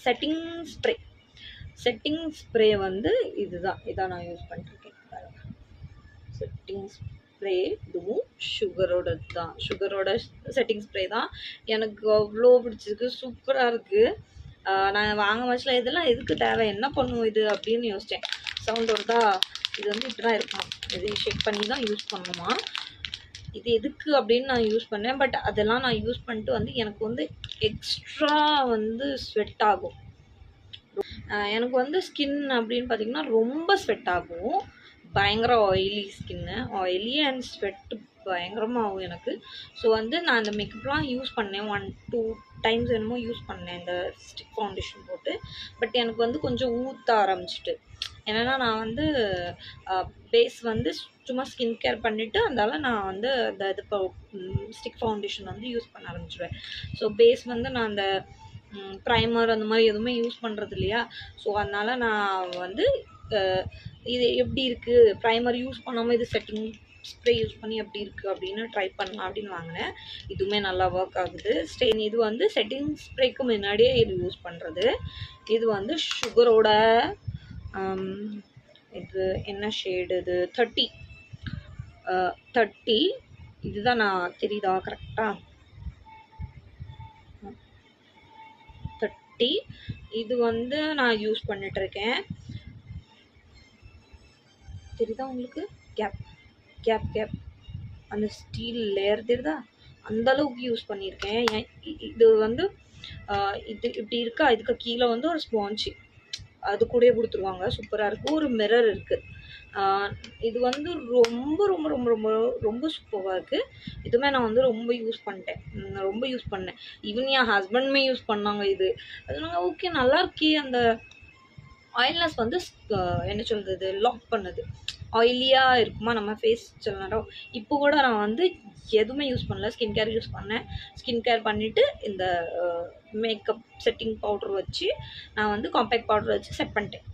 Setting spray. Setting spray வந்து இதான் நான் யூஸ் பண்ணிருக்கேன். செட்டிங் ஸ்ப்ரே இதுவும் சுகரோட செட்டிங் ஸ்ப்ரே தான். எனக்கு அவ்வளோ பிடிச்சிருக்கு, சூப்பராக இருக்குது. நான் வாங்க வச்சுல இதெல்லாம் எதுக்கு தேவை, என்ன பண்ணும் இது அப்படின்னு யோசித்தேன். சவுண்ட் வருதா? இது வந்து இப்படி தான் இருக்கும், இது ஷேக் பண்ணி தான் யூஸ் பண்ணணுமா. இது எதுக்கு அப்படின்னு நான் யூஸ் பண்ணேன். பட் அதெல்லாம் நான் யூஸ் பண்ணிட்டு வந்து எனக்கு வந்து எக்ஸ்ட்ரா வந்து ஸ்வெட் ஆகும். எனக்கு வந்து ஸ்கின் அப்படின்னு பார்த்தீங்கன்னா ரொம்ப ஸ்வெட் ஆகும். பயங்கர ஆயிலி ஸ்கின்னு, ஆயிலி அண்ட் ஸ்வெட்டு பயங்கரமாக ஆகும் எனக்கு. ஸோ வந்து நான் இந்த மேக்கப்லாம் யூஸ் பண்ணேன், 1-2 டைம்ஸ் என்னமோ யூஸ் பண்ணேன் இந்த ஸ்டிக் ஃபவுண்டேஷன் போட்டு. பட் எனக்கு வந்து கொஞ்சம் ஊற்ற ஆரம்பிச்சிட்டு, என்னென்னா நான் வந்து பேஸ் வந்து சும்மா ஸ்கின் கேர் பண்ணிவிட்டு அதனால் நான் வந்து அந்த இது ஸ்டிக் ஃபவுண்டேஷன் வந்து யூஸ் பண்ண ஆரம்பிச்சிடுவேன். ஸோ பேஸ் வந்து நான் அந்த ப்ரைமர் அந்த மாதிரி எதுவுமே யூஸ் பண்ணுறது இல்லையா. ஸோ அதனால் நான் வந்து இது எப்படி இருக்குது, ப்ரைமர் யூஸ் பண்ணாமல் இது செட்டிங் ஸ்ப்ரே யூஸ் பண்ணி எப்படி இருக்குது அப்படின்னு ட்ரை பண்ணலாம் அப்படின்னு வாங்கினேன். இதுவுமே நல்லா ஒர்க் ஆகுது. இது வந்து செட்டிங் ஸ்ப்ரேக்கு முன்னாடியே இது யூஸ் பண்ணுறது. இது வந்து சுகரோட இது என்ன ஷேடு, இது 30 இதுதான். நான் தெரியுதா கரெக்டாக? 30 இது வந்து நான் யூஸ் பண்ணிட்டுருக்கேன். தெரியுதா உங்களுக்கு? கேப் அந்த ஸ்டீல் லேயர் தெரியுதா? அந்த அளவுக்கு யூஸ் பண்ணியிருக்கேன். இது வந்து இது இப்படி இருக்கா, இதுக்கு கீழே வந்து ஒரு ஸ்பாஞ்சு அது கூட கொடுத்துருவாங்க, சூப்பராக இருக்குது. ஒரு மிரர் இருக்குது. இது வந்து ரொம்ப ரொம்ப ரொம்ப ரொம்ப ரொம்ப சூப்பராக இருக்குது. இதுவுமே நான் வந்து ரொம்ப யூஸ் பண்ணேன். ஈவன் என் ஹஸ்பண்டுமே யூஸ் பண்ணாங்க. இது அதனால ஓகே நல்லா இருக்கே. அந்த ஆயில்னஸ் வந்து என்ன சொல்கிறது, லாக் பண்ணுது. ஆயிலியாக இருக்குமா நம்ம ஃபேஸ் சில நேரம். இப்போ கூட நான் வந்து எதுவுமே யூஸ் பண்ணல, ஸ்கின் கேர் யூஸ் பண்ணேன். ஸ்கின் கேர் பண்ணிவிட்டு இந்த மேக்கப் செட்டிங் பவுட்ரு வச்சு நான் வந்து காம்பேக்ட் பவுட்ரு வச்சு செட் பண்ணிட்டேன்.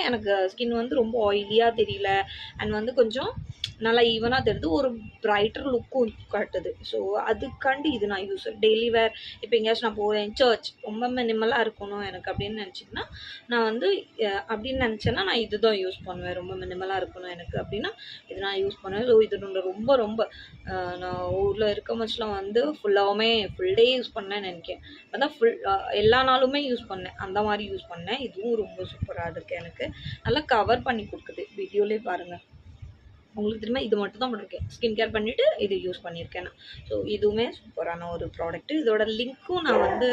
எனக்கு ஸ்கின் வந்து ரொம்ப ஆயிலியாக தெரியல, அண்ட் வந்து கொஞ்சம் நல்லா ஈவனாக தெரியுது, ஒரு பிரைட்டர் லுக்கும் காட்டுது. ஸோ அதுக்காண்டி இது நான் டெய்லி வேர். இப்போ எங்கேயாச்சும் நான் போகிறேன், சர்ச் ரொம்ப மினிமலாக இருக்கணும் எனக்கு அப்படின்னு நினச்சிங்கன்னா, நான் வந்து அப்படின்னு நினச்சேன்னா நான் இது தான் யூஸ் பண்ணுவேன். ரொம்ப மினிமலாக இருக்கணும் எனக்கு அப்படின்னா இது நான் யூஸ் பண்ணுவேன். ஸோ இது ரொம்ப ரொம்ப நான் ஊரில் இருக்க மச்சுலாம் வந்து ஃபுல் டே யூஸ் பண்ணேன்னு நினைக்கிறேன். அதான் எல்லா நாளுமே யூஸ் பண்ணேன், அந்த மாதிரி யூஸ் பண்ணேன். இதுவும் ரொம்ப சூப்பராக இருக்குது, எனக்கு நல்லா கவர் பண்ணி கொடுக்குது. வீடியோலேயே பாருங்கள், உங்களுக்கு திரும்ப இது மட்டும் தான் பண்ணியிருக்கேன். ஸ்கின் கேர் பண்ணிவிட்டு இது யூஸ் பண்ணியிருக்கேன் நான். ஸோ இதுவுமே சூப்பரான ஒரு ப்ராடக்ட்டு. இதோட லிங்க்கும் நான் வந்து